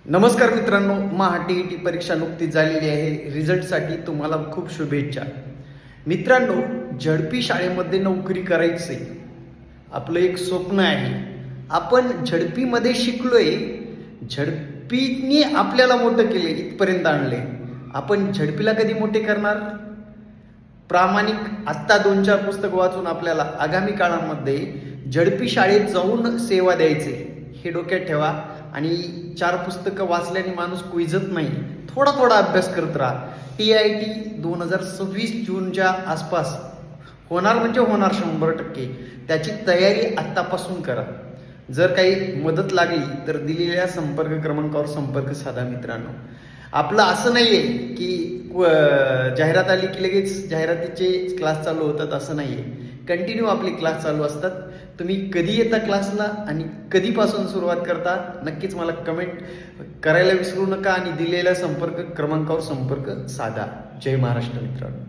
नमस्कार मित्रांनो, टी परीक्षा नुकतीच झालेली आहे. रिझल्टसाठी तुम्हाला खूप शुभेच्छा. मित्रांनो, झडपी शाळेमध्ये नोकरी करायची आपलं एक स्वप्न आहे. आपण झडपीमध्ये शिकलोय, झडपीने आपल्याला मोठं केले, इथपर्यंत आणले. आपण झडपीला कधी मोठे करणार? प्रामाणिक आत्ता 2-4 पुस्तकं वाचून आपल्याला आगामी काळामध्ये झडपी शाळेत जाऊन सेवा द्यायचे हे डोक्यात ठेवा. आणि 4 पुस्तकं वाचल्याने माणूस कुजत नाही, थोडा थोडा अभ्यास करत राहा. TIT 2026 जूनच्या आसपास होणार म्हणजे होणार 100%. त्याची तयारी आत्तापासून करा. जर काही मदत लागली तर दिलेल्या संपर्क क्रमांकावर संपर्क साधा. मित्रांनो, आपलं असं नाही आहे की जाहिरात आली की लगेच जाहिरातीचे क्लास चालू होतात, असं नाही आहे. कंटिन्यू आपले क्लास चालू असतात. तुम्ही कधी येता क्लासला आणि कधीपासून सुरुवात करता, नक्कीच मला कमेंट करायला विसरू नका आणि दिलेल्या संपर्क क्रमांकावर संपर्क साधा. जय महाराष्ट्र मित्रांनो.